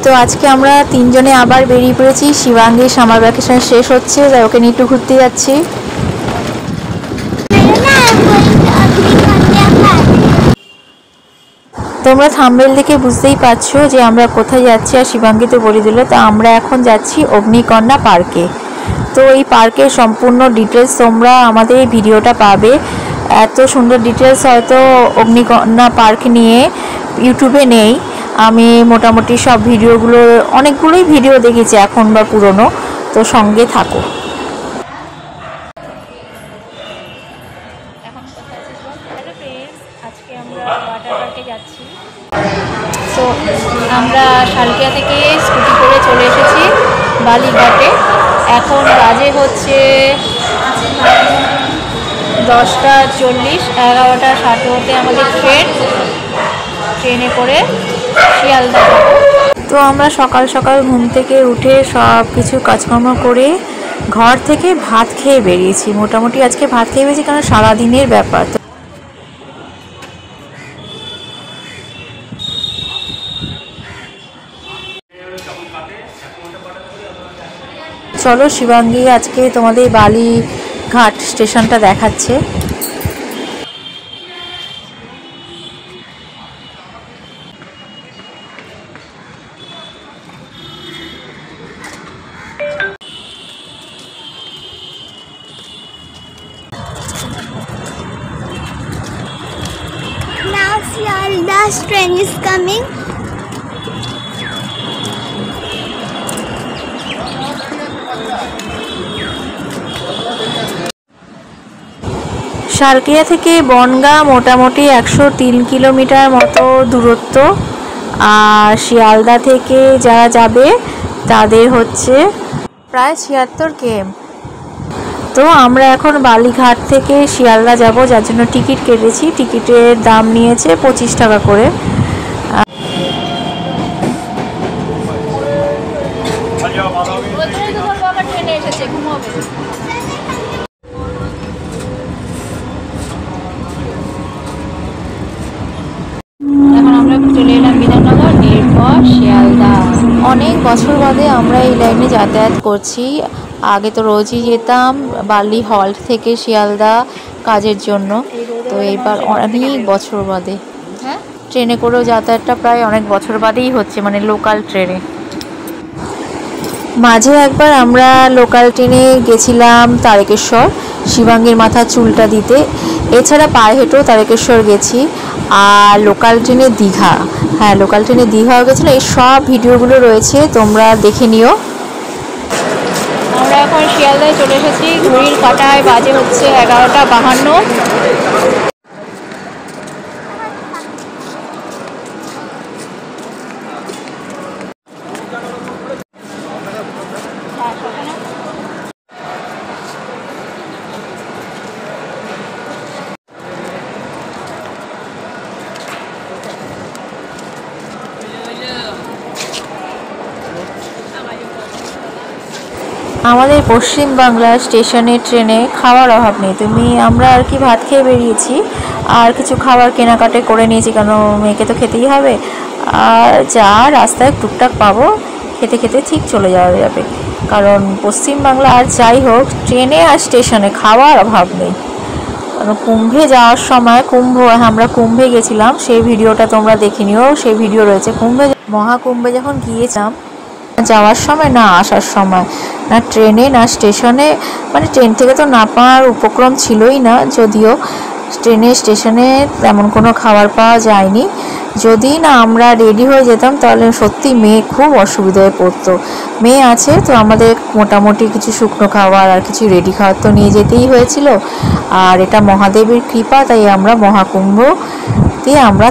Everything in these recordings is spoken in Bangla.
তো আজকে আমরা তিনজনে আবার বেরিয়ে পড়েছি। শিবাঙ্গীর সামার ভ্যাকেশন শেষ হচ্ছে, তাই ওকে নিয়ে একটু ঘুরতে যাচ্ছি। তোমরা থাম্বনেল দেখে বুঝতেই পারছো যে আমরা কোথায় যাচ্ছি, আর শিবাঙ্গী তো বলে দিল। তো আমরা এখন যাচ্ছি অগ্নিকন্যা পার্কে। তো এই পার্কের সম্পূর্ণ ডিটেলস তোমরা আমাদের এই ভিডিওটা পাবে। এত সুন্দর ডিটেলস হয়তো অগ্নিকন্যা পার্ক নিয়ে ইউটিউবে নেই। আমি মোটামুটি সব ভিডিওগুলো, অনেকগুলোই ভিডিও দেখেছি এখন বা পুরনো। তো সঙ্গে থাকো। আজকে আমরা ওয়াটার পার্কে যাচ্ছি। তো আমরা শালকিয়া থেকে স্কুটি করে চলে এসেছি বালিঘাটে। এখন বাজে হচ্ছে 10:40, 11:60 আমাদের ট্রেনে করে শিয়ালদা যাব। তো আমরা সকাল সকাল ঘুম থেকে উঠে সব কিছু কাজকর্ম করে ঘর থেকে ভাত খেয়ে বেরিয়েছি। মোটামুটি আজকে ভাত খেয়ে বেরিয়েছি, কারণ সারাদিনের ব্যাপার। চলো, শিবাঙ্গী আজকে তোমাদের বালিঘাট স্টেশনটা দেখাচ্ছে। Now Sialda's train is coming. Salkia থেকে বনগাঁ মোটামুটি 103 কিলোমিটার মতো দূরত্ব। আর শিয়ালদা থেকে যারা যাবে তাদের হচ্ছে প্রায় 76 km। তো আমরা এখন বালিঘাট থেকে শিয়ালদা যাব, যার জন্য টিকিট কেটেছি। টিকিটের দাম নিয়েছে 25 টাকা করে। এখন আমরা চলে এলাম বিধাননগর, এরপর শিয়ালদা। অনেক বছর বাদে আমরা এই লাইনে যাতায়াত করছি। আগে তো রোজই যেতাম বালি হল্ট থেকে শিয়ালদা কাজের জন্য। তো এইবার অনেক বছর বাদে ট্রেনে করেও যাতায়াতটা প্রায় অনেক বছর বাদেই হচ্ছে, মানে লোকাল ট্রেনে। মাঝে একবার আমরা লোকাল ট্রেনে গেছিলাম তারকেশ্বর, শিবাঙ্গীর মাথার চুলটা দিতে। এছাড়া পায়ে হেঁটেও তারকেশ্বর গেছি। আর লোকাল ট্রেনে দীঘা, হ্যাঁ লোকাল ট্রেনে দীঘাও গেছিলো। এই সব ভিডিওগুলো রয়েছে, তোমরা দেখে নিও। আমরা এখন শিয়ালদায় চলে এসেছি। ঘড়ির কাঁটায় বাজে হচ্ছে 11:52। আমাদের পশ্চিমবাংলা স্টেশনের ট্রেনে খাওয়ার অভাব নেই। আমরা আর কি ভাত খেয়ে বেরিয়েছি, আর কিছু খাবার কেনাকাটা করে নিয়েছি, কারণ মেয়েকে তো খেতেই হবে। আর যা রাস্তায় টুকটাক পাবো খেতে খেতে ঠিক চলে যাওয়া যাবে। কারণ পশ্চিমবাংলা আর যাই হোক, ট্রেনে আর স্টেশনে খাওয়ার অভাব নেই। কারণ কুম্ভে যাওয়ার সময় আমরা কুম্ভে গেছিলাম, সেই ভিডিওটা তোমরা দেখে নিও। সেই ভিডিও রয়েছে। মহাকুম্ভে যখন গিয়েছিলাম, যাওয়ার সময় না আসার সময় না ট্রেনে না স্টেশনে, মানে ট্রেন থেকে তো নামার উপক্রম ছিলই না। যদিও ট্রেনে স্টেশনে তেমন কোনো খাবার পাওয়া যায়নি। যদি না আমরা রেডি হয়ে যেতাম, তাহলে সত্যি মেয়ে খুব অসুবিধায় পড়তো। মেয়ে আছে তো আমাদের মোটামুটি কিছু শুকনো খাবার আর কিছু রেডি খাবার তো নিয়ে যেতেই হয়েছিল। আর এটা মহাদেবের কৃপা, তাই আমরা মহাকুম্ভতে আমরা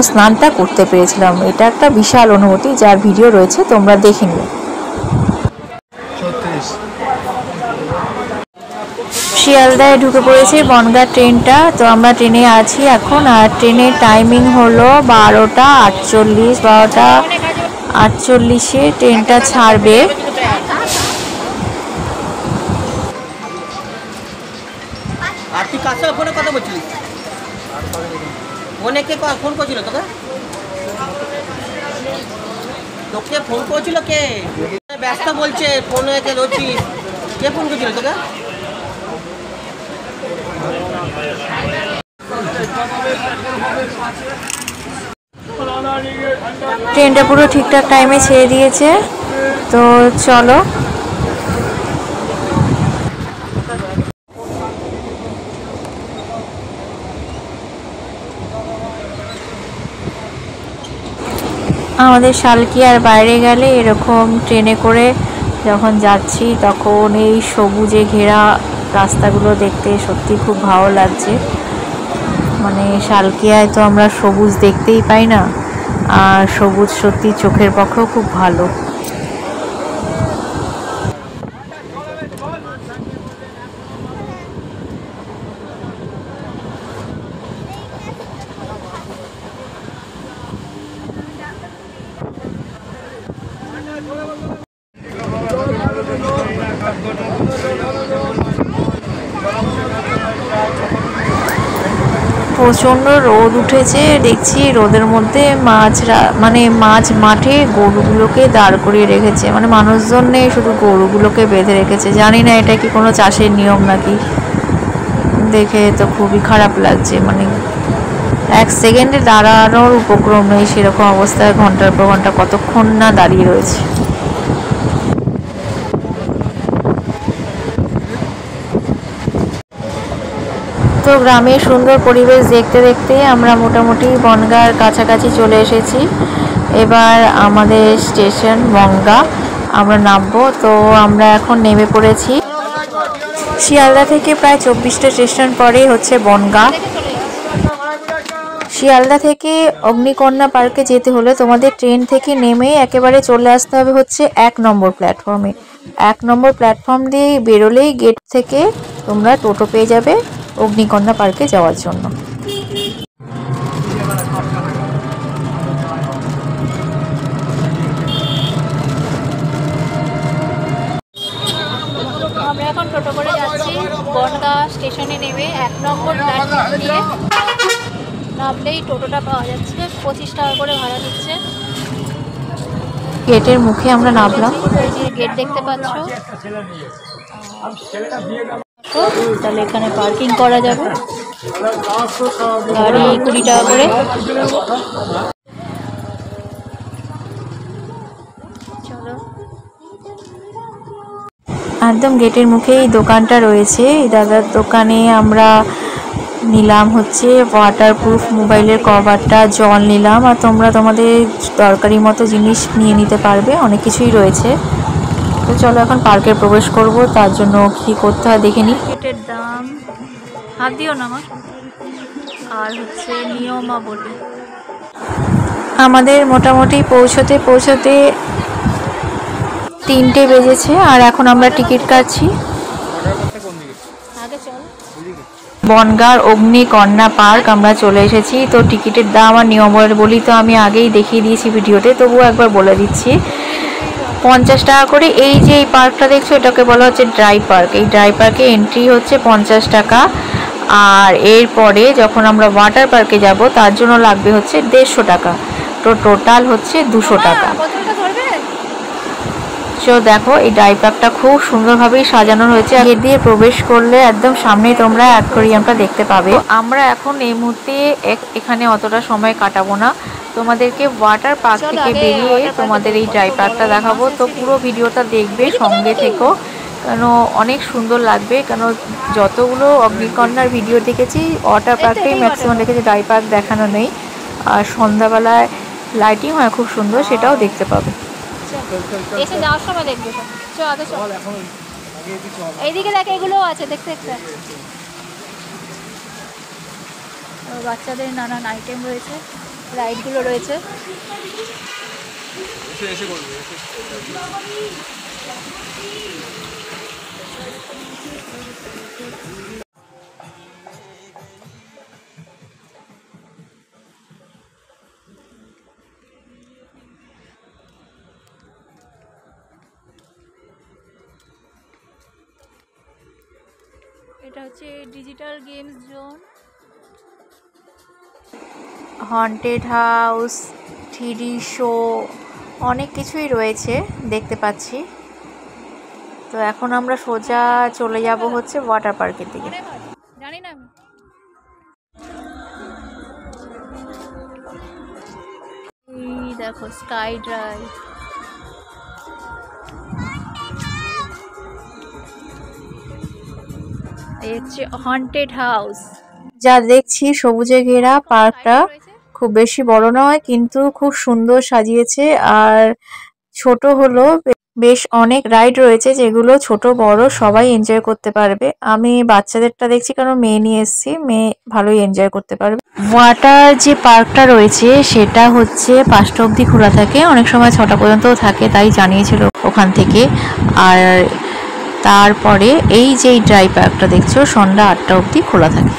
স্নানটা করতে পেরেছিলাম। এটা একটা বিশাল অনুভূতি, যার ভিডিও রয়েছে, তোমরা দেখে নিও। শিয়ালদায় ঢুকে পড়েছে বনগাঁ ট্রেনটা। তো আমরা ট্রেনে আছি এখন। আর ট্রেনের টাইমিং হলো 12:48। 12:48 ট্রেনটা ছাড়বে। আর তুই কার সাথে ফোনে কথা বলছিলিস? ফোনে কে ফোন করছিল তোকে? তোকে ফোন করেছিল কে? ব্যস্ত বলছে, ফোন হয়েছে ধরছিস। কে ফোন করেছিল তোকে? ট্রেনটা পুরো ঠিকঠাক টাইমে ছেড়ে দিয়েছে, তো চলো। আমাদের শালকিয়ার বাইরে গেলে এরকম ট্রেনে করে যখন যাচ্ছি তখন এই সবুজে ঘেরা রাস্তাগুলো দেখতে সত্যি খুব ভালো লাগছে। মানে শালকিয়ায় তো আমরা সবুজ দেখতেই পাই না, আর সবুজ সত্যি চোখের পক্ষেও খুব ভালো। প্রচণ্ড রোদ উঠেছে, দেখছি রোদের মধ্যে মাঝ মাঠে গরুগুলোকে দাঁড় করিয়ে রেখেছে, মানে মানুষজন নেই, শুধু গরুগুলোকে বেঁধে রেখেছে। জানি না এটা কি কোনো চাষের নিয়ম নাকি, দেখে তো খুবই খারাপ লাগছে। মানে এক সেকেন্ডে দাঁড়ানোর উপক্রম নেই, সেরকম অবস্থায় ঘন্টার পর ঘন্টা কতক্ষণ না দাঁড়িয়ে রয়েছে। তো গ্রামের সুন্দর পরিবেশ দেখতে দেখতে আমরা মোটামুটি বনগাঁর কাছাকাছি চলে এসেছি। এবার আমাদের স্টেশন বনগাঁ, আমরা নামবো। তো আমরা এখন নেমে পড়েছি। শিয়ালদা থেকে প্রায় 24টা স্টেশন পরেই হচ্ছে বনগাঁ। শিয়ালদা থেকে অগ্নিকন্যা পার্কে যেতে হলে তোমাদের ট্রেন থেকে নেমে একেবারে চলে আসতে হবে হচ্ছে 1 নম্বর প্ল্যাটফর্মে। 1 নম্বর প্ল্যাটফর্ম দিয়ে বেরোলেই গেট থেকে তোমরা টোটো পেয়ে যাবে অগ্নিকন্যা পার্কে যাওয়ার জন্য। আমরা এখন টোটো করে যাচ্ছি বনগাঁ স্টেশনে নেমে 1 নম্বর প্ল্যাটফর্ম দিয়ে নামলেই টোটোটা পাওয়া যাচ্ছে। 25 টাকা করে ভাড়া দিচ্ছে। গেটের মুখে আমরা নামলাম, এই যে গেট দেখতে পাচ্ছ। তাহলে এখানে পার্কিং করা যাবে, গাড়ি 20 টাকা করে। চলো, একদম গেটের মুখে এই দোকানটা রয়েছে। এই দাদার দোকানে আমরা নিলাম হচ্ছে ওয়াটারপ্রুফ মোবাইলের কভারটা, জল নিলাম, আর তোমরা তোমাদের দরকারি মতো জিনিস নিয়ে নিতে পারবে, অনেক কিছুই রয়েছে। তো চলো এখন পার্কে প্রবেশ করব, তার জন্য কী করতে হয় দেখে নিই। টিকিটের দাম, হাত দিও না আমার, আর হচ্ছে নিয়মাবলী। আমাদের মোটামুটি পৌঁছতে 3টে বেজেছে, আর এখন আমরা টিকিট কাটছি। বনগাঁর অগ্নিকন্যা পার্ক আমরা চলে এসেছি। তো টিকিটের দাম আর নিয়মাবলী তো আমি আগেই দেখিয়ে দিয়েছি ভিডিওতে, তবুও একবার বলে দিচ্ছি। 50 টাকা করে। এই যে এই পার্কটা দেখছো, এটাকে বলা হচ্ছে ড্রাই পার্ক। এই ড্রাই পার্কে এন্ট্রি হচ্ছে 50 টাকা, আর এরপরে যখন আমরা ওয়াটার পার্কে যাব তার জন্য লাগবে হচ্ছে 150 টাকা। তো টোটাল হচ্ছে 200 টাকা। তো দেখো এই ড্রাই পার্কটা খুব সুন্দরভাবেই সাজানো হয়েছে। গেট দিয়ে প্রবেশ করলে একদম সামনেই তোমরা অ্যাকোয়ারিয়ামটা দেখতে পাবে। আমরা এখন এই মুহূর্তে এখানে অতটা সময় কাটাবো না, তোমাদেরকে ওয়াটার পার্ক থেকে বেরিয়ে তোমাদের এই ড্রাই পার্কটা দেখাবো। তো পুরো ভিডিওটা দেখবে, সঙ্গে থেকো, কেন অনেক সুন্দর লাগবে। কেন যতগুলো অগ্নিকন্যার ভিডিও দেখেছি ওয়াটার পার্কেই ম্যাক্সিমাম দেখেছি, ড্রাই পার্ক দেখানো নেই। আর সন্ধ্যাবেলায় লাইটিং হয় খুব সুন্দর, সেটাও দেখতে পাবে। এসে যাওয়ার সময় দেখবে। চল আগে চল, এইদিকে দেখ, এগুলো আছে দেখতে দেখতে। বাচ্চাদের নানান আইটেম রয়েছে, রাইডগুলো রয়েছে। এটা হচ্ছে digital games zone. Haunted house, 3D show, অনেক কিছুই রয়েছে দেখতে পাচ্ছি। তো এখন আমরা সোজা চলে যাব হচ্ছে ওয়াটার পার্কের দিকে। জানি না এই দেখো স্কাই ড্রাইভ, এই হচ্ছে হন্টেড হাউস। যা দেখছি সবুজে ঘেরা পার্কটা খুব বেশি বড় নয়, কিন্তু খুব সুন্দর সাজিয়েছে। আর ছোট হলো, বেশ অনেক রাইড রয়েছে যেগুলো ছোট বড় সবাই এনজয় করতে পারবে। আমি বাচ্চাদেরটা দেখছি কারণ মেয়ে নিয়ে এসেছি, মেয়ে ভালোই এনজয় করতে পারবে। ওয়াটার যে পার্কটা রয়েছে সেটা হচ্ছে 5টা অবধি খোলা থাকে, অনেক সময় 6টা পর্যন্তও থাকে, তাই জানিয়েছিল ওখান থেকে। আর তারপরে এই যে ড্রাই পার্কটা দেখছো সন্ধ্যা 8টা অবধি খোলা থাকে।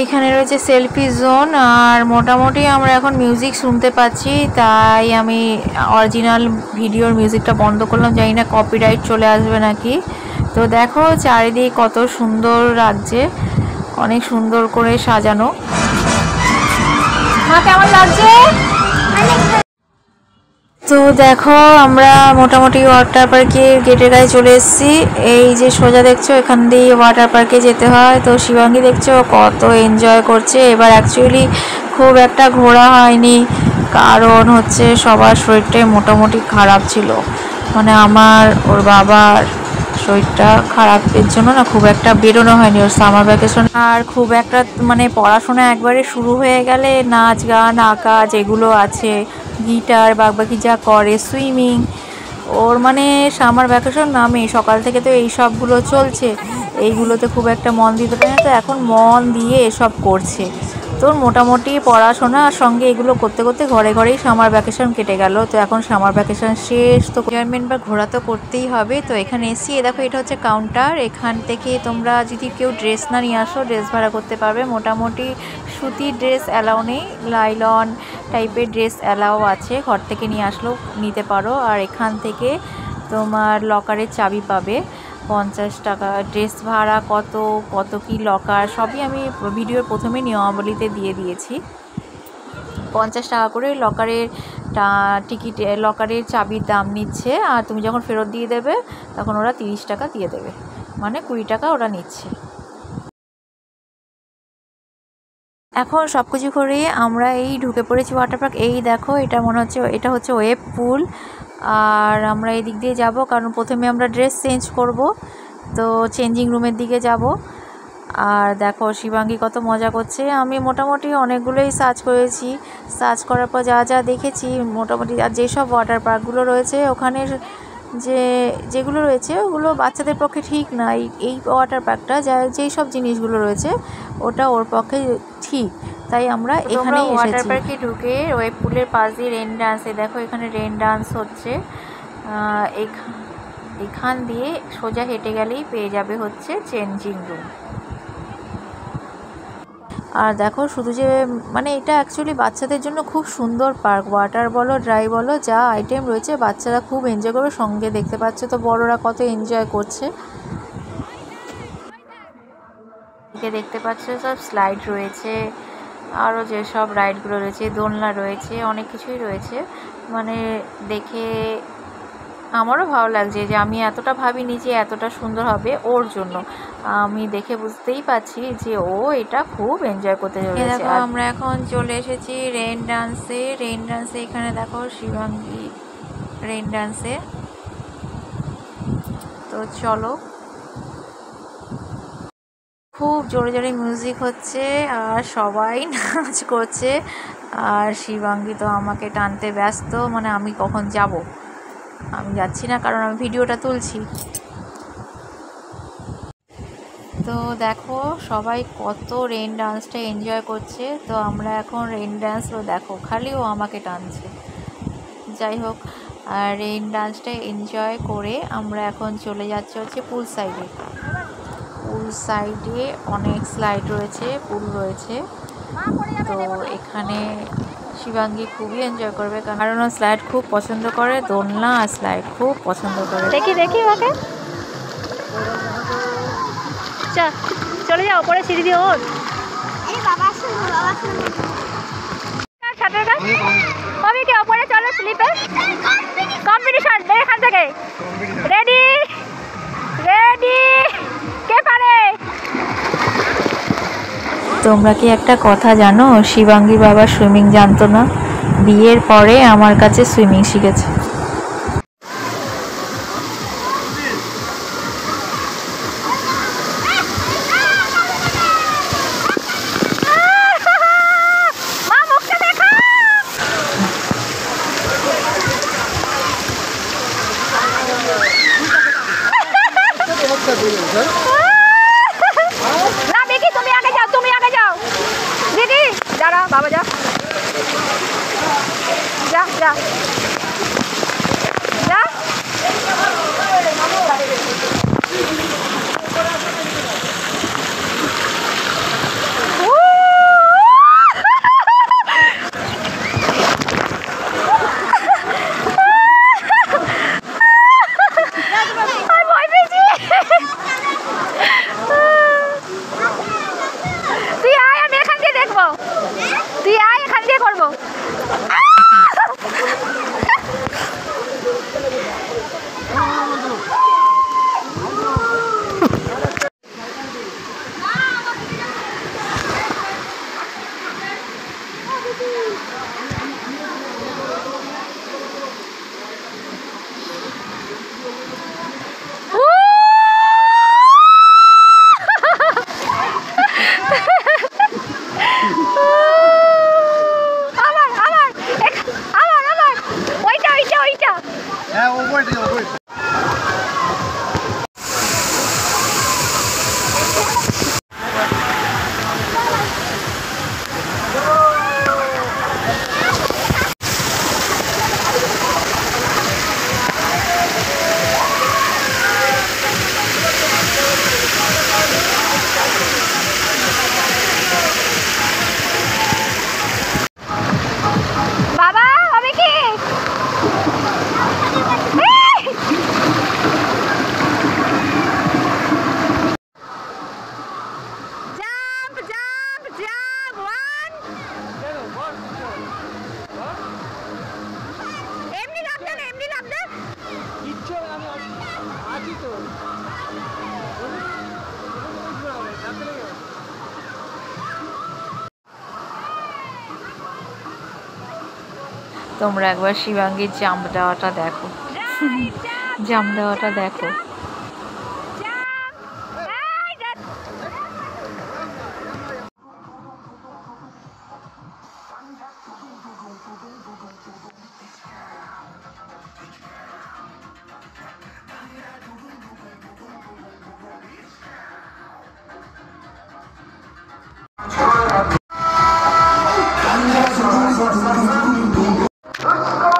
এখানে রয়েছে সেলফি জোন। আর মোটামুটি আমরা এখন মিউজিক শুনতে পাচ্ছি, তাই আমি অরিজিনাল ভিডিওর মিউজিকটা বন্ধ করলাম, জানি না কপিরাইট চলে আসবে নাকি। তো দেখো চারিদিক কত সুন্দর লাগছে, অনেক সুন্দর করে সাজানো। মা কেমন লাগছে? তো দেখো আমরা মোটামুটি ওয়াটার পার্কের গেটের কাছে চলে এসেছি। এই যে সোজা দেখছো এখান দিয়ে ওয়াটার পার্কে যেতে হয়। তো শিবাঙ্গী দেখছো কত এনজয় করছে। এবার অ্যাকচুয়ালি খুব একটা ঘোরা হয়নি, কারণ হচ্ছে সবার শরীরটাই মোটামুটি খারাপ ছিল। মানে আমার, ওর বাবার শরীরটা খারাপের জন্য না খুব একটা বেরোনো হয়নি ওর সামার ভ্যাকেশন। আর খুব একটা মানে পড়াশোনা একবারে শুরু হয়ে গেলে নাচ গান আঁকা যেগুলো আছে, গিটার বাকি যা করে, সুইমিং, ওর মানে সামার ভ্যাকেশন নামে সকাল থেকে তো এই সবগুলো চলছে, এইগুলোতে খুব একটা মন দিতে পারে না। তো এখন মন দিয়ে এসব করছে। তোর মোটামুটি পড়াশোনার সঙ্গে এগুলো করতে করতে ঘরে ঘরেই সামার ভ্যাকেশন কেটে গেল। তো এখন সামার ভ্যাকেশন শেষ, তো এনজয়মেন্ট বা ঘোরা তো করতেই হবে। তো এখানে এসি, দেখো এটা হচ্ছে কাউন্টার। এখান থেকে তোমরা যদি কেউ ড্রেস না নিয়ে আসো ড্রেস ভাড়া করতে পারবে। মোটামুটি সুতির ড্রেস অ্যালাউ নেই, লাইলন টাইপের ড্রেস অ্যালাউ আছে, ঘর থেকে নিয়ে আসলেও নিতে পারো। আর এখান থেকে তোমার লকারের চাবি পাবে 50 টাকা। ড্রেস ভাড়া কত কত কি লকার সবই আমি ভিডিওর প্রথমে নিয়মাবলীতে দিয়ে দিয়েছি। 50 টাকা করে লকারের টিকিট, লকারের চাবির দাম নিচ্ছে। আর তুমি যখন ফেরত দিয়ে দেবে তখন ওরা 30 টাকা দিয়ে দেবে, মানে 20 টাকা ওরা নিচ্ছে। এখন সব কিছু করে আমরা এই ঢুকে পড়েছি ওয়াটার পার্ক। এই দেখো এটা মনে হচ্ছে, এটা হচ্ছে ওয়েভ পুল। আর আমরা এই দিক দিয়ে যাব, কারণ প্রথমে আমরা ড্রেস চেঞ্জ করব, তো চেঞ্জিং রুমের দিকে যাব। আর দেখো শিবাঙ্গী কত মজা করছে। আমি মোটামুটি অনেকগুলোই সার্চ করেছি, সার্চ করার পর যা যা দেখেছি মোটামুটি, আর যেসব ওয়াটার পার্কগুলো রয়েছে ওখানে যেগুলো রয়েছে ওগুলো বাচ্চাদের পক্ষে ঠিক না। এই ওয়াটার পার্কটা যেই সব জিনিসগুলো রয়েছে ওটা ওর পক্ষে ঠিক, তাই আমরা এখানে ওয়াটার পার্কে ঢুকে ওয়েব পুলের পাশ দিয়ে রেন ডান্সে, দেখো এখানে রেন ডান্স হচ্ছে। এখান দিয়ে সোজা হেঁটে গেলেই পেয়ে যাবে হচ্ছে চেঞ্জিং রুম। আর দেখো শুধু যে মানে এটা অ্যাকচুয়ালি বাচ্চাদের জন্য খুব সুন্দর পার্ক, ওয়াটার বলো ড্রাই বলো যা আইটেম রয়েছে বাচ্চারা খুব এনজয় করবে। সঙ্গে দেখতে পাচ্ছ তো বড়রা কত এনজয় করছে। দেখতে পাচ্ছ সব স্লাইড রয়েছে, আরও যেসব রাইডগুলো রয়েছে, দোলনা রয়েছে, অনেক কিছুই রয়েছে। মানে দেখে আমারও ভালো লাগছে যে আমি এতটা ভাবিনি যে এতটা সুন্দর হবে ওর জন্য। আমি দেখে বুঝতেই পারছি যে ও এটা খুব এনজয় করতে চলেছে। আমরা এখন চলে এসেছি রেন ডান্সে। রেন ডান্সে এখানে দেখো শিবাঙ্গী রেন ডান্সে। তো চলো, খুব জোরে জোরে মিউজিক হচ্ছে আর সবাই নাচ করছে। আর শিবাঙ্গী তো আমাকে টানতে ব্যস্ত, মানে আমি কখন যাব। আমি যাচ্ছি না কারণ আমি ভিডিওটা তুলছি। তো দেখো সবাই কত রেন ডান্সটা এনজয় করছে। তো আমরা এখন রেন ডান্সও দেখো খালি ও আমাকে টানছে। যাই হোক, আর রেন ডান্সটা এনজয় করে আমরা এখন চলে যাচ্ছি হচ্ছে পুল সাইডে। পুল সাইডে অনেক স্লাইড রয়েছে, পুল রয়েছে। তো এখানে শিবাঙ্গী খুবই এনজয় করবে, কারণ ও স্লাইড খুব পছন্দ করে, দোলনা আর স্লাইড খুব পছন্দ করে। দেখি ওকে চা চলে যাও, পরে সিঁড়ি দিয়ে ওঠ। এই বাবা শুনো, বাবা শুনো। সাঁতার কাজ কবি কে ওপরে চলো স্লিপে। কম্পিটিশন এখান থেকে। রেডি রেডি, কে পারে? তোমরা কি একটা কথা জানো, শিবাঙ্গী বাবা সুইমিং জানতো না, বিয়ের পরে আমার কাছে সুইমিং শিখেছে। মা মুখটা দেখা। না দেখি, তুমি আগে যাও, তুমি আগে যাও। দিদি দাঁড়া, বাবা যা যা যা যা। ভয় পেয়েছি। তুই আয়, আমি এখান দিয়ে দেখবো। তুই আয়, এখান দিয়ে করবো। তোমরা একবার শিবাঙ্গীর জাম্প দেওয়াটা দেখো, জাম্প দেওয়াটা দেখো।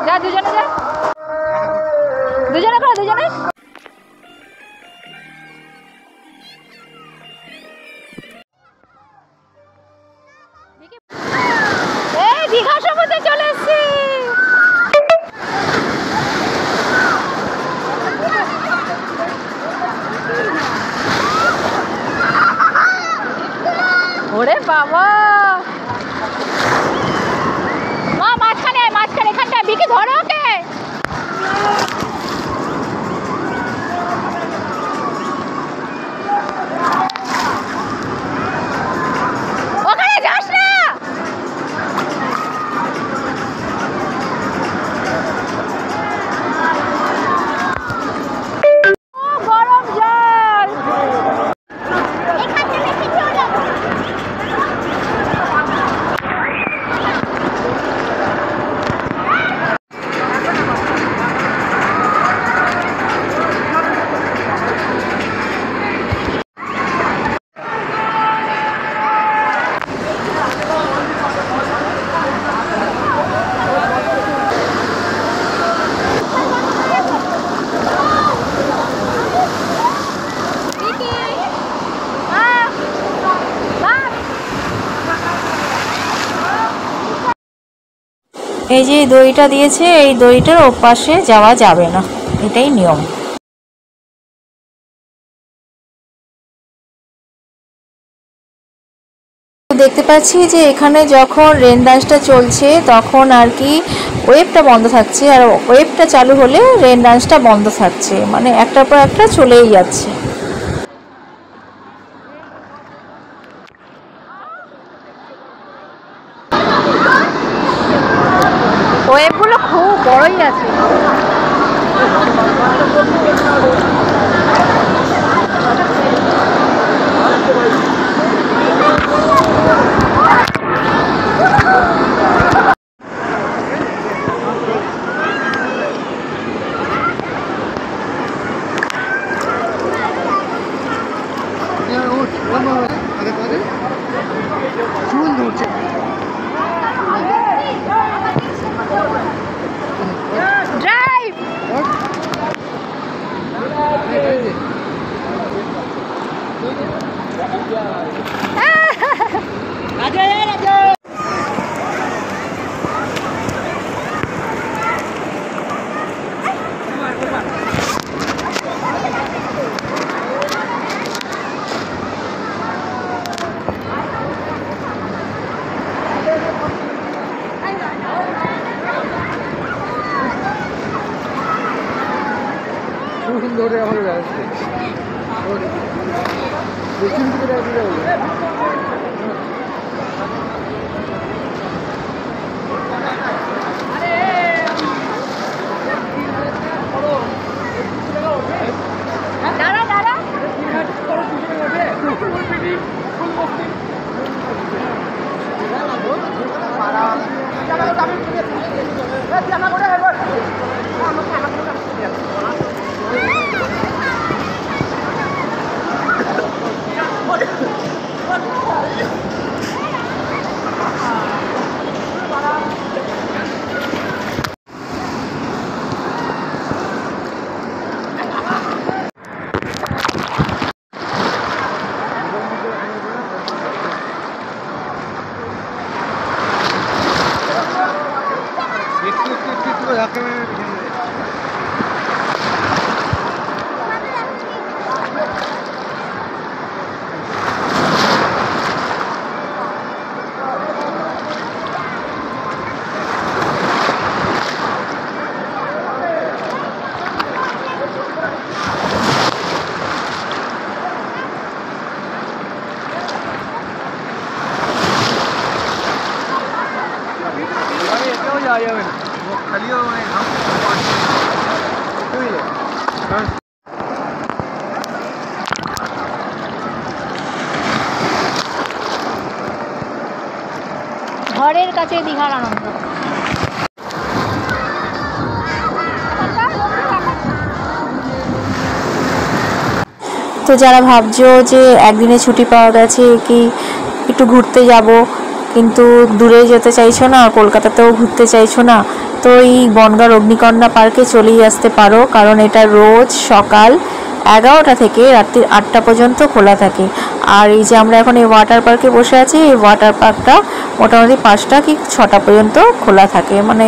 যা দুজনে, যা দুজনে করো, দুজনে। এই দীঘা সমুদ্রে চলে এসেছি। ওরে বাবা, মা মাঝখানে, মাঝখানে এখানটা। বিকি ধরো ওকে। ওখানে যাস না। গরম জল। এখানটা বেশি চলো। এই যে দড়িটা দিয়েছে, এই দড়িটার ওপাশে যাওয়া যাবে না, এটাই নিয়ম। দেখতে পাচ্ছি যে এখানে যখন রেন ডান্সটা চলছে তখন আর কি ওয়েভটা বন্ধ থাকছে, আর ওয়েভটা চালু হলে রেন ডান্সটা বন্ধ থাকছে, মানে একটার পর একটা চলেই যাচ্ছে। ওয়েবগুলো খুব বড়ই আছে। ড্রাইভ ধরে আমার আসছে দাঁড়া দাঁড়া ঘরের কাছে দীঘার আনন্দ। তো যারা ভাবছো যে একদিনে ছুটি পাওয়া গেছে কি একটু ঘুরতে যাব, কিন্তু দূরে যেতে চাইছো না, কলকাতাতেও ঘুরতে চাইছো না, তো এই বনগাঁর অগ্নিকন্যা পার্কে চলেই আসতে পারো, কারণ এটা রোজ সকাল 11টা থেকে রাত্রি 8টা পর্যন্ত খোলা থাকে। আর এই যে আমরা এখন এই ওয়াটার পার্কে বসে আছি, এই ওয়াটার পার্কটা মোটামুটি 5টা কি 6টা পর্যন্ত খোলা থাকে, মানে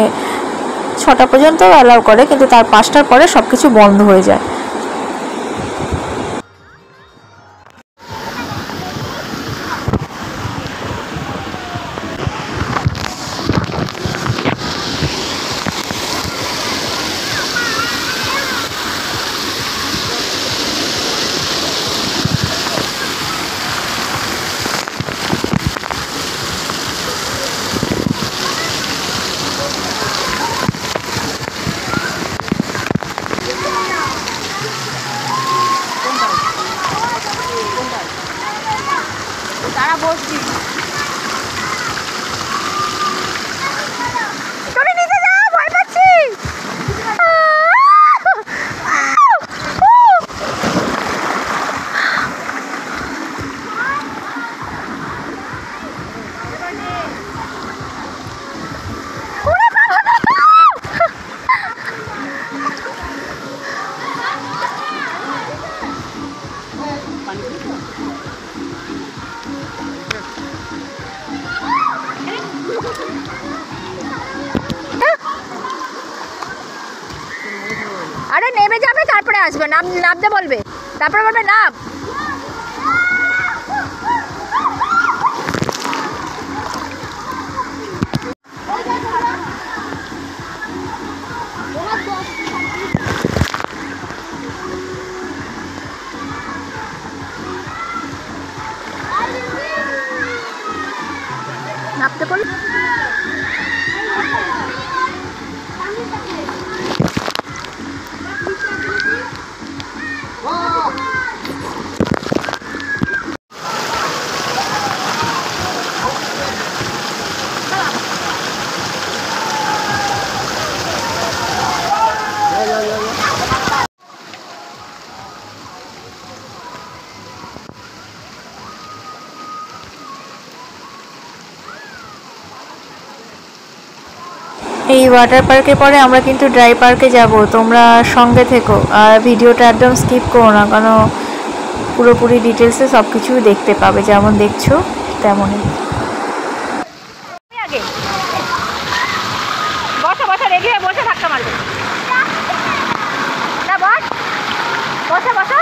6টা পর্যন্ত অ্যালাউ করে, কিন্তু তার 5টার পরে সব কিছু বন্ধ হয়ে যায়। তারা বসছি তুমি নিচে যাও, ভয় পাচ্ছি। আরে নেমে যাবে, তারপরে আসবে, নামতে বলবে, তারপরে বলবে নাম। এই ওয়াটার পার্কের পরে আমরা কিন্তু ড্রাই পার্কে যাব, তোমরা সঙ্গে থেকো আর ভিডিওটা একদম স্কিপ করো না, কারণ পুরোপুরি ডিটেলসে সব কিছু দেখতে পাবে, যেমন দেখছো তেমনই। আগে বসো বসো, রেডি হয়ে বসে ধাক্কা মারবে না, বস বসো বসো,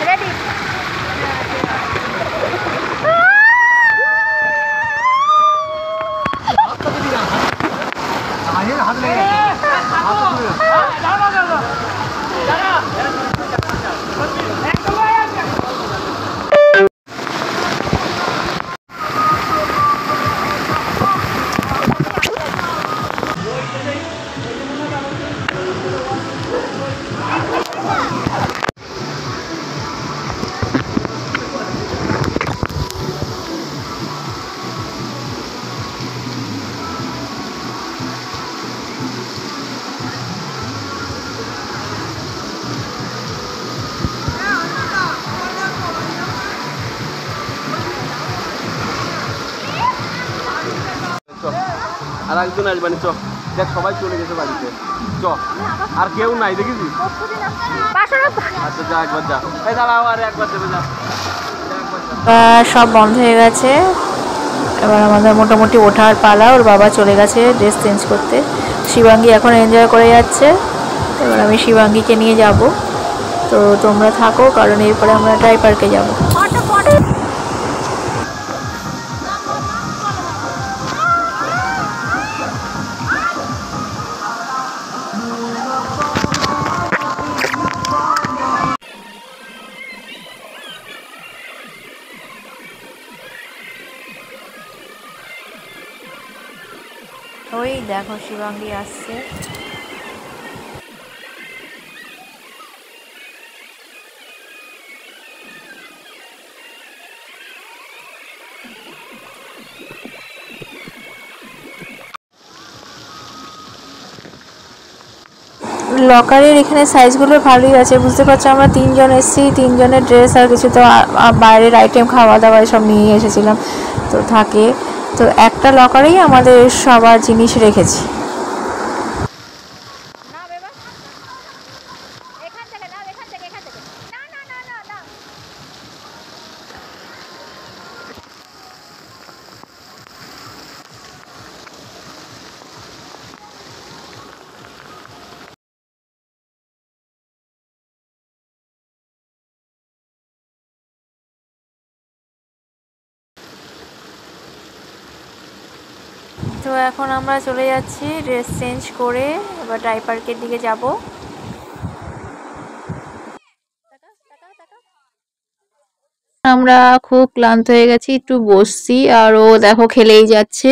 রেডি। আর একজন আসবানি, চ দেখ সবাই চলে গেছে বাড়িতে, চ আর কেউ নাই দেখেছিস। আচ্ছা যা একবার যা, এই দাঁড়াও আর একবার দেবে, যা সব বন্ধ হয়ে গেছে, এবার আমাদের মোটামুটি ওঠার পালা। ওর বাবা চলে গেছে ড্রেস চেঞ্জ করতে, শিবাঙ্গী এখন এনজয় করে যাচ্ছে। এবার আমি শিবাঙ্গীকে নিয়ে যাব, তো তোমরা থাকো, কারণ এরপরে আমরা ড্রাই পার্কে যাব। ওই দেখো শিবাঙ্গী আসছে। লকারের এখানে সাইজগুলো ভালোই আছে, বুঝতে পারছো আমরা 3 জন এসেছি, 3 জনের ড্রেস আর কিছু তো বাইরের আইটেম খাওয়া দাওয়া সব নিয়ে এসেছিলাম, তো থাকে, তো একটা লকারেই আমাদের সবার জিনিস রেখেছি। তো এখন আমরা চলে যাচ্ছি ড্রেস চেঞ্জ করে, এবার ড্রাই পার্কের দিকে যাব। আমরা খুব ক্লান্ত হয়ে গেছি, একটু বসছি, আর ও দেখো খেলেই যাচ্ছে।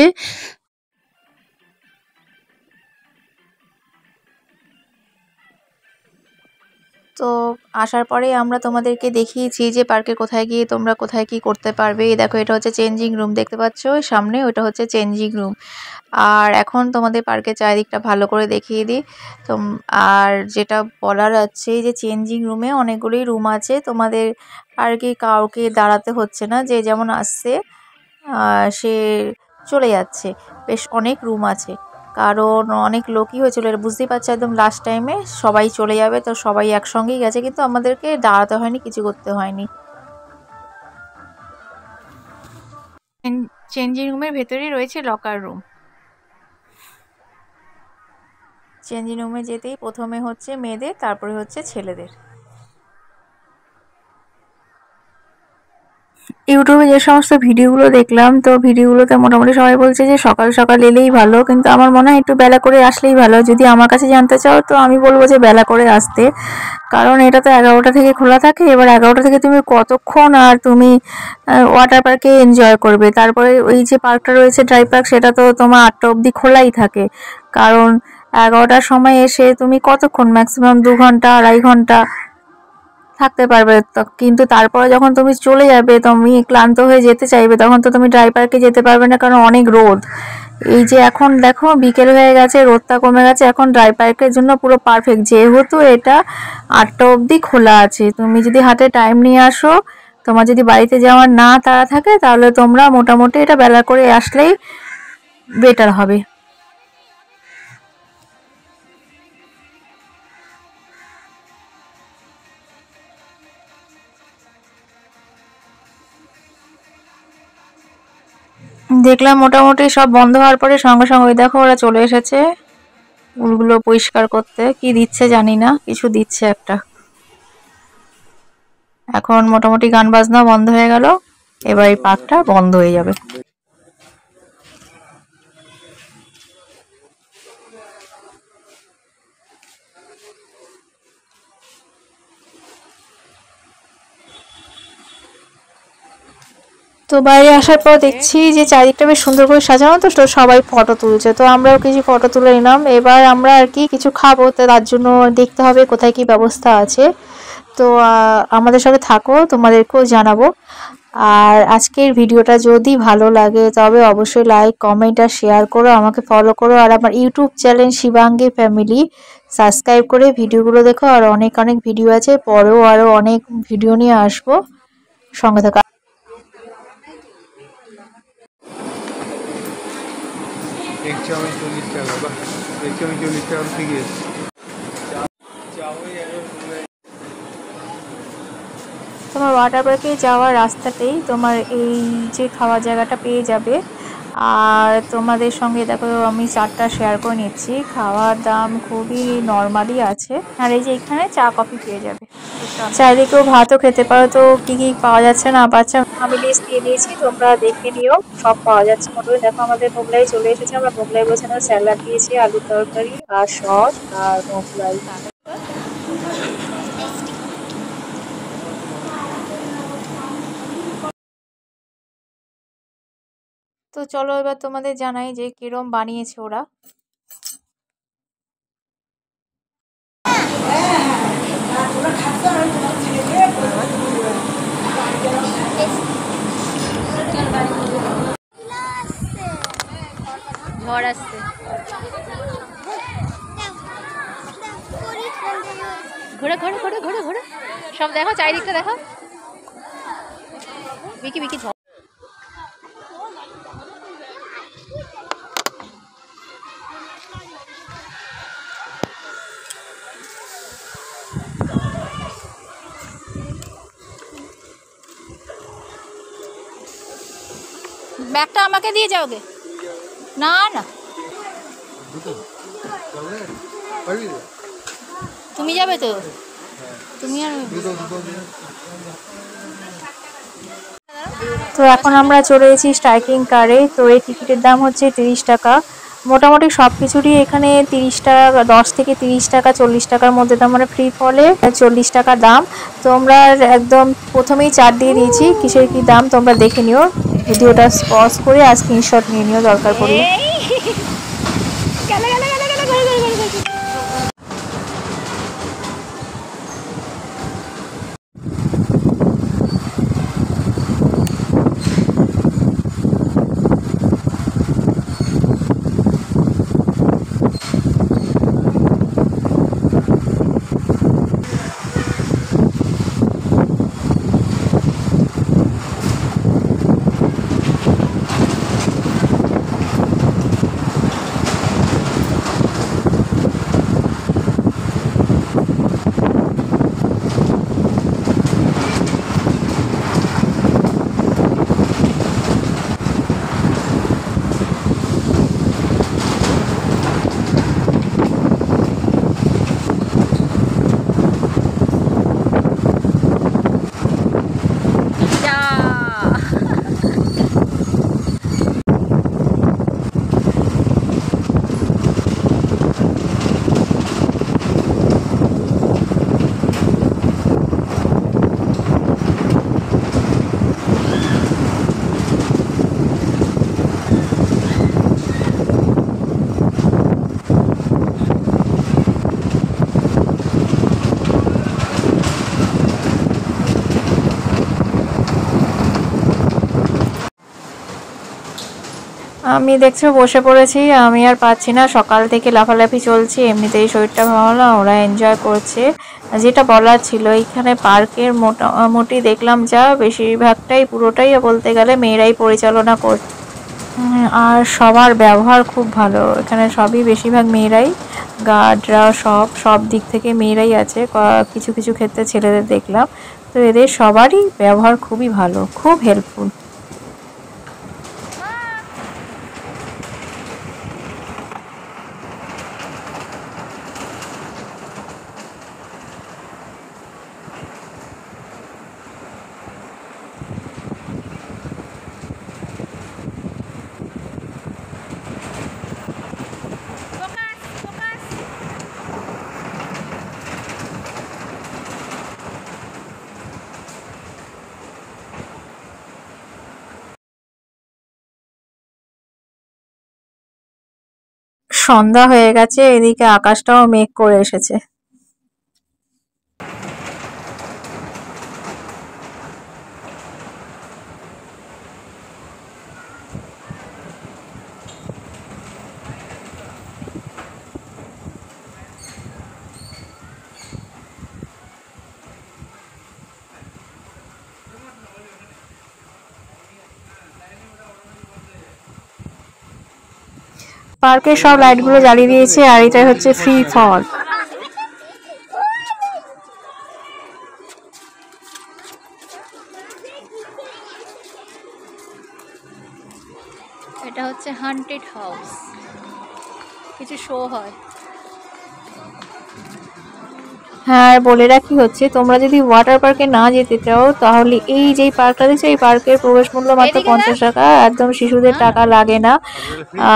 তো আসার পরে আমরা তোমাদেরকে দেখিয়েছি যে পার্কে কোথায় গিয়ে তোমরা কোথায় কি করতে পারবে। এই দেখো এটা হচ্ছে চেঞ্জিং রুম, দেখতে পাচ্ছ ওই সামনে, ওটা হচ্ছে চেঞ্জিং রুম। আর এখন তোমাদের পার্কের চারিদিকটা ভালো করে দেখিয়ে দিই। তো আর যেটা বলার আছে যে চেঞ্জিং রুমে অনেকগুলোই রুম আছে, তোমাদের আর কি কাউকে দাঁড়াতে হচ্ছে না, যে যেমন আসছে সে চলে যাচ্ছে। বেশ অনেক রুম আছে, কারণ অনেক লোকই হয়েছিল, বুঝতেই পারছো একদম লাস্ট টাইমে সবাই চলে যাবে, তো সবাই একসঙ্গেই গেছে, কিন্তু আমাদেরকে দাঁড়াতে হয়নি, কিছু করতে হয়নি। চেঞ্জিং রুমের ভেতরেই রয়েছে লকার রুম। চেঞ্জিং রুমে যেতেই প্রথমে হচ্ছে মেয়েদের, তারপরে হচ্ছে ছেলেদের। ইউটিউবে যে সমস্ত ভিডিওগুলো দেখলাম, তো ভিডিওগুলোতে মোটামুটি সবাই বলছে যে সকাল সকাল এলেই ভালো, কিন্তু আমার মনে হয় একটু বেলা করে আসলেই ভালো। যদি আমার কাছে জানতে চাও তো আমি বলবো যে বেলা করে আসতে, কারণ এটা তো 11টা থেকে খোলা থাকে। এবার 11টা থেকে তুমি কতক্ষণ আর তুমি ওয়াটার পার্কে এনজয় করবে। তারপরে ওই যে পার্কটা রয়েছে ড্রাই পার্ক, সেটা তো তোমার 8টা অবধি খোলাই থাকে, কারণ 11টার সময় এসে তুমি কতক্ষণ, ম্যাক্সিমাম 2 ঘন্টা 2.5 ঘন্টা থাকতে পারবে। কিন্তু তারপরে যখন তুমি চলে যাবে, তুমি ক্লান্ত হয়ে যেতে চাইবে, তখন তো তুমি ড্রাই পার্কে যেতে পারবে না, কারণ অনেক রোদ। এই যে এখন দেখো বিকেল হয়ে গেছে, রোদটা কমে গেছে, এখন ড্রাই পার্কের জন্য পুরো পারফেক্ট, যেহেতু এটা 8টা অবধি খোলা আছে। তুমি যদি হাতে টাইম নিয়ে আসো, তোমার যদি বাড়িতে যাওয়ার না তাড়া থাকে, তাহলে তোমরা মোটামুটি এটা বেলা করে আসলেই বেটার হবে। দেখলাম মোটামুটি সব বন্ধ হওয়ার পরে সঙ্গে সঙ্গে ওই দেখো ওরা চলে এসেছে উলগুলো পরিষ্কার করতে। কি দিচ্ছে জানি না, কিছু দিচ্ছে একটা। এখন মোটামুটি গান বাজনা বন্ধ হয়ে গেল, এবার এই পার্কটা বন্ধ হয়ে যাবে। তো বাইরে আসার পর দেখছি যে চারিদিকটা বেশ সুন্দর করে সাজানো, তো সবাই ফটো তুলছে। তো আমরাও কিছু ফটো তুলে নিলাম। এবার আমরা আর কি কিছু খাবো, তো তার জন্য দেখতে হবে কোথায় কি ব্যবস্থা আছে। তো আমাদের সাথে থাকো, তোমাদেরকেও জানাবো। আর আজকের ভিডিওটা যদি ভালো লাগে তবে অবশ্যই লাইক, কমেন্ট আর শেয়ার করো, আমাকে ফলো করো। আর আমার YouTube channel Shivangi family subscribe করে ভিডিওগুলো দেখো। আর অনেক অনেক ভিডিও আছে, পরেও আরও অনেক ভিডিও নিয়ে আসবো, সঙ্গে থাকো। एक चावल 40 টাকা, বাহ, एक चावल 40 টাকা ঠিক আছে। তোমার ওয়াটার পার্কে যাওয়ার রাস্তাতেই তোমার এই যে খাওয়ার জায়গাটা পেয়ে যাবে। আর তোমাদের সঙ্গে দেখো আমি চারটা শেয়ার করে নিচ্ছি। খাওয়ার দাম খুবই নর্মালি আছে। আর এই যে এখানে চা কফি পেয়ে যাবে, চাইলে কেউ ভাতও খেতে পারো। তো কি কি পাওয়া যাচ্ছে না পাচ্ছে আমি লিস্ট দিয়ে দিয়েছি, তোমরা দেখে নিও। সব পাওয়া যাচ্ছে মোটামুটি। দেখো আমাদের মোগলাই চলে এসেছে। আমরা মোগলাই বসানো স্যালাড দিয়েছি, আলুর তরকারি আর সস আর মোগলাই। তো চলো এবার তোমাদের জানাই যে কিরম বানিয়েছে ওরা। ঝড় আসছে, ঘুরে ঘুরে ঘুরে ঘুরে ঘুরে সব দেখো, চারিদিকটা দেখো। বিকি বিকি ঝড়। ব্যাগটা আমাকে দিয়ে যাওগে? না না, তুমি যাবে তো? তুমি আর তো এখন আমরা চলে এসেছি স্ট্রাইকিং কারে। তো এই টিকিটের দাম হচ্ছে 30 টাকা। মোটামুটি সব কিছুরই এখানে 30 টাকা, 10 থেকে 30 টাকা, 40 টাকার মধ্যে দাম, মানে ফ্রি ফলে 40 টাকা দাম। তো আমরা একদম প্রথমেই চার্ট দিয়ে দিয়েছি কিসের কি দাম, তোমরা দেখে নিও। ভিডিওটা পজ করে আর স্ক্রিনশট নিয়ে নিও দরকার পড়লে। আমি দেখছো বসে পড়েছি, আমি আর পাচ্ছি না, সকাল থেকে লাফালাফি চলছে, এমনিতেই শরীরটা ভালো না। ওরা এনজয় করছে। যেটা বলার ছিল, এইখানে পার্কের মোটামুটি দেখলাম যা বেশিরভাগটাই পুরোটাই বলতে গেলে মেয়েরাই পরিচালনা করছে। আর সবার ব্যবহার খুব ভালো এখানে, সবই বেশিরভাগ মেয়েরাই, গার্ডরা সব দিক থেকে মেয়েরাই আছে, কিছু কিছু ক্ষেত্রে ছেলেদের দেখলাম। তো এদের সবারই ব্যবহার খুবই ভালো, খুব হেল্পফুল। সন্ধ্যা হয়ে গেছে, এদিকে আকাশটাও মেঘ করে এসেছে। পার্কের সব লাইটগুলো জ্বালিয়ে দিয়েছে, আর এটা হচ্ছে ফ্রি ফল। এটা হচ্ছে হান্টেড হাউস, কিছু শো হয়। হ্যাঁ, বলে রাখি হচ্ছে তোমরা যদি ওয়াটার পার্কে না যেতে চাও তাহলে এই যে পার্কটা দেখছো, এই পার্কের প্রবেশ মূল্য মাত্র 50 টাকা, একদম শিশুদের টাকা লাগে না।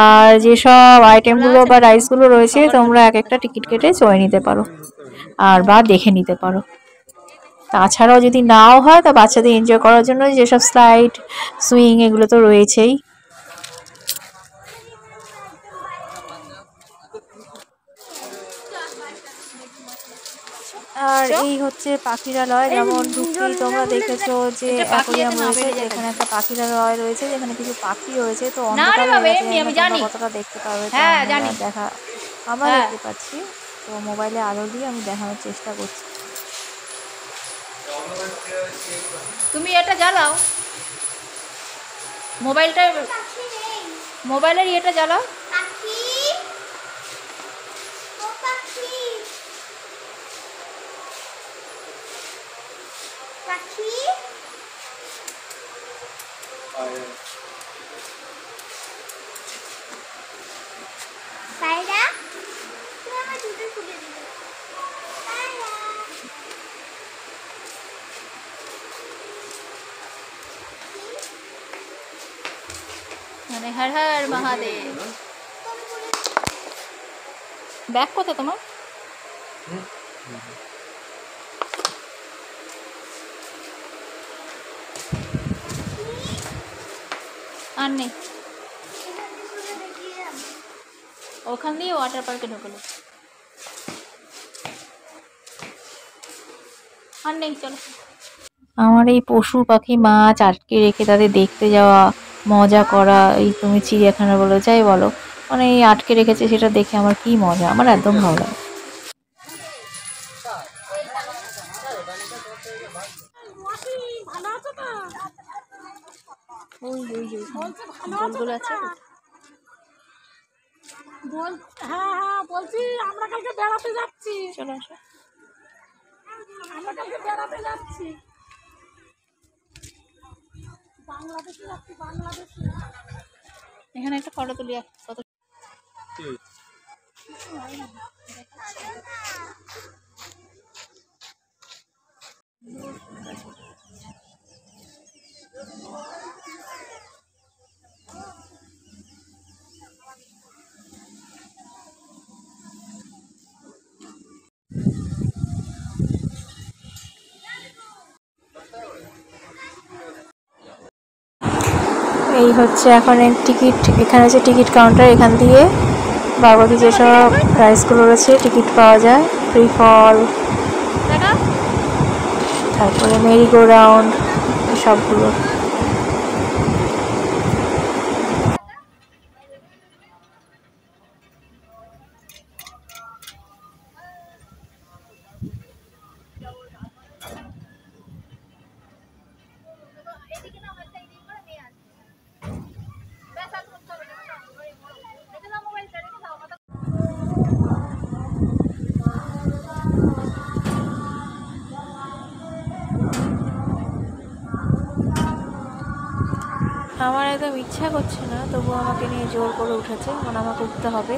আর যেসব আইটেমগুলো বা রাইসগুলো রয়েছে তোমরা এক একটা টিকিট কেটে চয়ে নিতে পারো আর বা দেখে নিতে পারো। তাছাড়াও যদি নাও হয় তা বাচ্চাদের এনজয় করার জন্য যেসব স্লাইড, সুইং এগুলো তো রয়েছেই। আর এই হচ্ছে পাখিরালয়, যেমন ঢুকতেই তোমরা দেখেছো যে অ্যাকোরিয়াম রয়েছে, যেখানে একটা পাখিরালয় রয়েছে, যেখানে কিছু পাখি রয়েছে। তো অন্ধকার হয়ে গেছে, তোমরা কতটা দেখতে পারবে দেখা, আমরা দেখতে পাচ্ছি। তো মোবাইলে আলো দিয়ে আমি দেখানোর চেষ্টা করছি। তুমি এটা জ্বালাও, মোবাইলের ইয়েটা জ্বালাও। পায়রা, তুমি আমার জুতো খুলে দিলে। পায়রা, মানে হর হর মহাদেব। ব্যাগ কোথায় তোমার? আর নেই, ওখান দিয়ে ওয়াটার পার্কে ঢুকলো, আর নেই। চলো, আমার এই পশু পাখি মাছ আটকে রেখে তাদের দেখতে যাওয়া, মজা করা, এই তুমি চিড়িয়াখানা বলো যাই বলো, মানে এই আটকে রেখেছে সেটা দেখে আমার কি মজা, আমার একদম ভালো লাগে। ওই ওই যে গোলগুলো আছে। হ্যাঁ হ্যাঁ বলছি, আমরা কালকে বেড়াতে যাচ্ছি। চলো আসো, আমরা কালকে বেড়াতে যাচ্ছি, বাংলাদেশে যাচ্ছি, বাংলাদেশে। এখানে একটা ফটো তুলি, কত এই হচ্ছে এখন টিকিট, এখানে হচ্ছে টিকিট কাউন্টার, এখান দিয়ে বাবাকে যেসব রাইসগুলো রয়েছে টিকিট পাওয়া যায়, ফ্রি ফল, তারপরে মেরি গো রাউন্ড, সবগুলো। আমার একদম ইচ্ছা করছে না, তবুও আমাকে নিয়ে জোর করে উঠেছে, মানে আমাকে উঠতে হবে।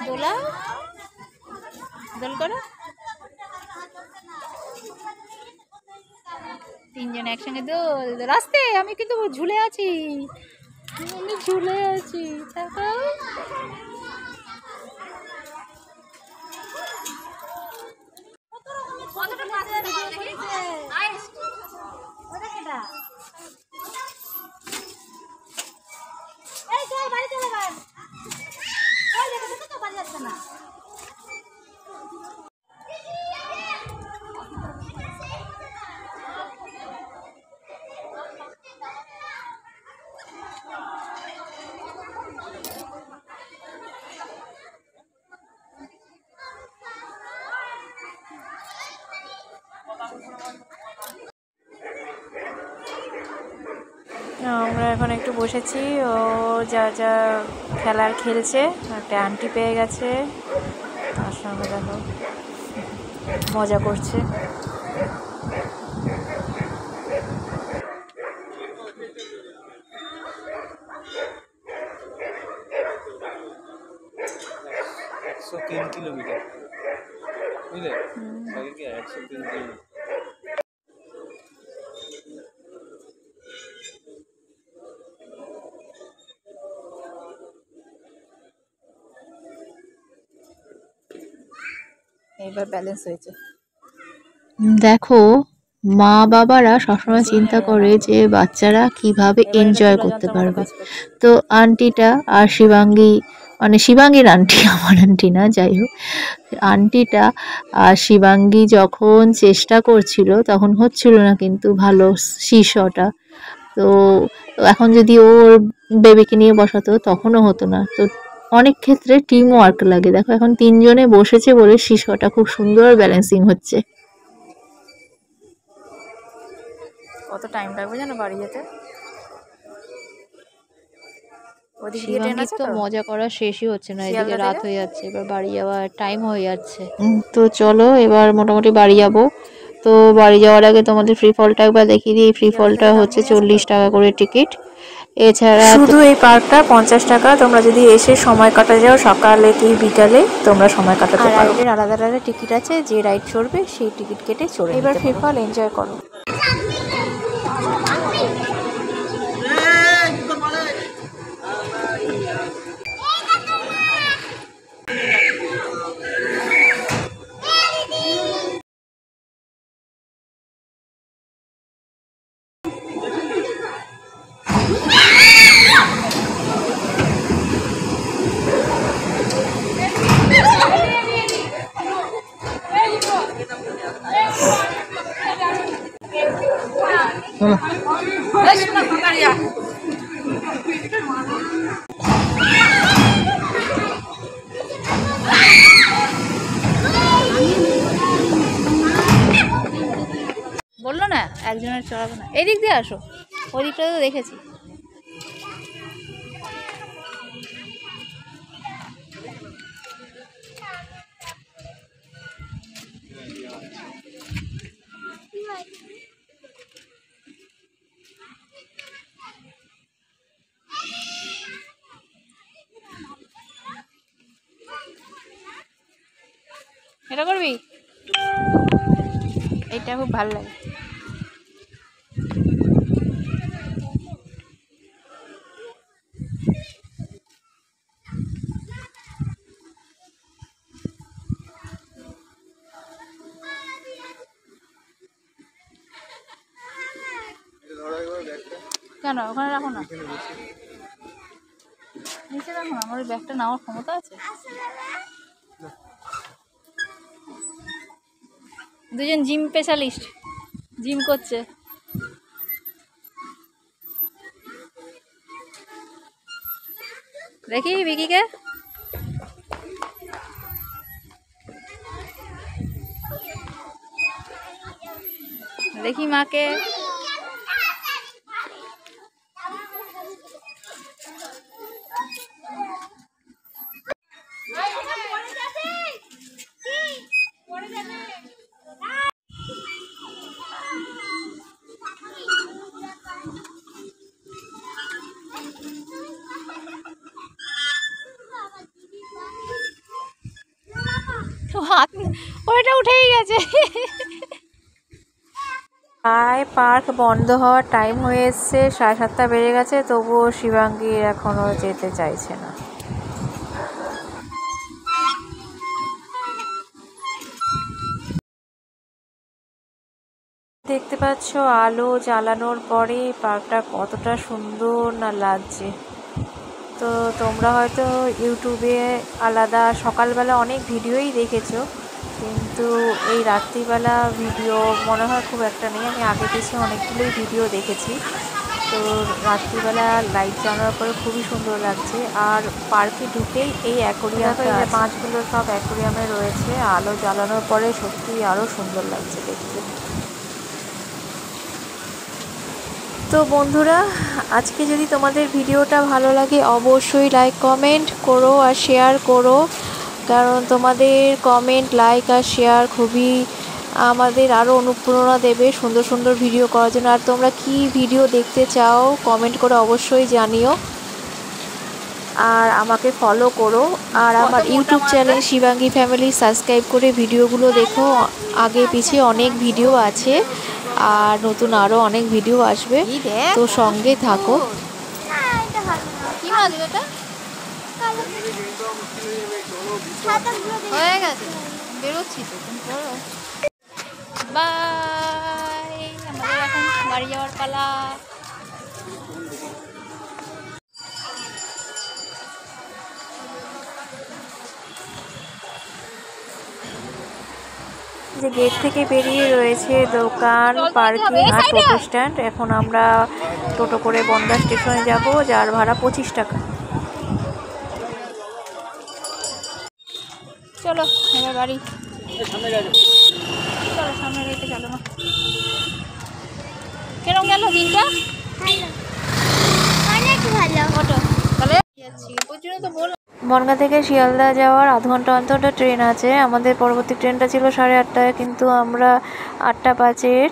দোলা দোল করো, তিনজন একসঙ্গে দোল। রাস্তে আমি কিন্তু ঝুলে আছি, আমি ঝুলে আছি। তাকাও আমরা এখন একটু বসেছি, ও যা যা খেলার খেলছে, একটা আন্টি পেয়ে গেছে, তার সঙ্গে দেখো মজা করছে। কিলোমিটার বুঝলে, 103 কিলোমিটার। এইবার ব্যালেন্স হয়েছে। দেখো, মা বাবারা সবসময় চিন্তা করে যে বাচ্চারা কিভাবে এনজয় করতে পারবে। তো আন্টিটা আর শিবাঙ্গী, মানে শিবাঙ্গীর আন্টি, আমার আন্টি না, যাই হোক, আন্টিটা আর শিবাঙ্গী যখন চেষ্টা করছিল তখন হচ্ছিল না কিন্তু ভালো শীর্ষটা। তো এখন যদি ওর বেবিকে নিয়ে বসাতো তখনও হতো না। তো অনেক ক্ষেত্রে টিম ওয়ার্ক লাগে। দেখো এখন তিনজনে বসেছে বলে শীর্ষটা খুব সুন্দর ব্যালেন্সিং হচ্ছে। কত টাইম লাগবে জানো বাড়ি যেতে? ওদিক দিয়ে ট্রেন আছে তো তো? মজা করা শেষই হচ্ছে না, এদিকে শিয়ালদা রাত থেকে? হয়ে যাচ্ছে, এবার বাড়ি যাওয়ার টাইম হয়ে যাচ্ছে। তো চলো এবার মোটামুটি বাড়ি যাব। তো বাড়ি যাওয়ার আগে তোমাদের ফ্রি ফলটা একবার দেখিয়ে দিই। ফ্রি ফলটা হচ্ছে 40 টাকা করে টিকিট। এছাড়া শুধু এই পার্কটা 50 টাকা। তোমরা যদি এসে সময় কাটা যাও, সকালে কি বিকালে তোমরা সময় কাটাতে পারো। রাইডের আলাদা আলাদা টিকিট আছে, যে রাইড চড়বে সেই টিকিট কেটে চড়ে এবার ফ্রি ফল এনজয় করো। বললো না একজনের চড়াবো না, এদিক দিয়ে আসো, ওই দিকটা তো দেখেছি। এটা করবি, এটা খুব ভালো লাগে। কেন ওখানে রাখো না, নিচে রাখো না, আমার ওই ব্যাগটা নেওয়ার ক্ষমতা আছে। দুজন জিম স্পেশালিস্ট, জিম করছে। দেখি বিকিকে। দেখি মাকে। ওইটা উঠেই গেছে। প্রায় পার্ক বন্ধ হওয়ার টাইম হয়ে এসছে, 7:30 বেজে গেছে, তবুও শিবাঙ্গী এখনো যেতে চাইছে না। দেখতে পাচ্ছ আলো জ্বালানোর পরে পার্কটা কতটা সুন্দর না লাগছে। তো তোমরা হয়তো ইউটিউবে আলাদা সকালবেলা অনেক ভিডিওই দেখেছো, কিন্তু এই রাত্রিবেলা ভিডিও মনে হয় খুব একটা নেই। আমি আগে পিছিয়ে অনেকগুলোই ভিডিও দেখেছি। তো রাত্রিবেলা লাইট জ্বালানোর পরে খুবই সুন্দর লাগছে। আর পার্কে ঢুকেই এই অ্যাকোরিয়ামে মাছগুলো সব অ্যাকোরিয়ামে রয়েছে, আলো জ্বালানোর পরে সত্যি আরও সুন্দর লাগছে দেখতে। তো বন্ধুরা, আজকে যদি তোমাদের ভিডিওটা ভালো লাগে অবশ্যই লাইক কমেন্ট করো আর শেয়ার করো, কারণ তোমাদের কমেন্ট লাইক আর শেয়ার খুবই আমাদের আরও অনুপ্রেরণা দেবে সুন্দর সুন্দর ভিডিও করার জন্য। আর তোমরা কি ভিডিও দেখতে চাও কমেন্ট করে অবশ্যই জানিও, আর আমাকে ফলো করো। আর আমার YouTube channel Shivangi family subscribe করে ভিডিওগুলো দেখো, আগে পিছিয়ে অনেক ভিডিও আছে আর নতুন আরও অনেক ভিডিও আসবে, তো সঙ্গে থাকো। কি মাছ এটা? হয়ে গেছে, বেরোচ্ছি তো। বাই, আমাদের এখন বাড়ি যাওয়ার পালা। যে গেট থেকে বেরিয়ে রয়েছে দোকান, পার্কিং আর টোটো স্ট্যান্ড। এখন আমরা টোটো করে বনগাঁ স্টেশনে যাব, যার ভাড়া 25 টাকা। চলো এবার বাড়ি। চলো সামনে রেখে চলো। না কেরম গেল দিনটা? অনেক ভালো। অটো তাহলে বনগাঁ থেকে শিয়ালদা যাওয়ার আধ ঘন্টা অন্তর ট্রেন আছে। আমাদের পরবর্তী ট্রেনটা ছিল 8:30টায়, কিন্তু আমরা 8:05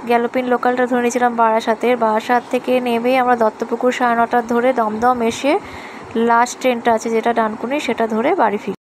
গ্যালোপিন লোকালটা ধরে নিয়েছিলাম বারাসাতের। বারাসাত থেকে নেমে আমরা দত্তপুকুর 9:30 ধরে দমদম এসে লাস্ট ট্রেনটা আছে যেটা ডানকুনি, সেটা ধরে বাড়ি ফিরি।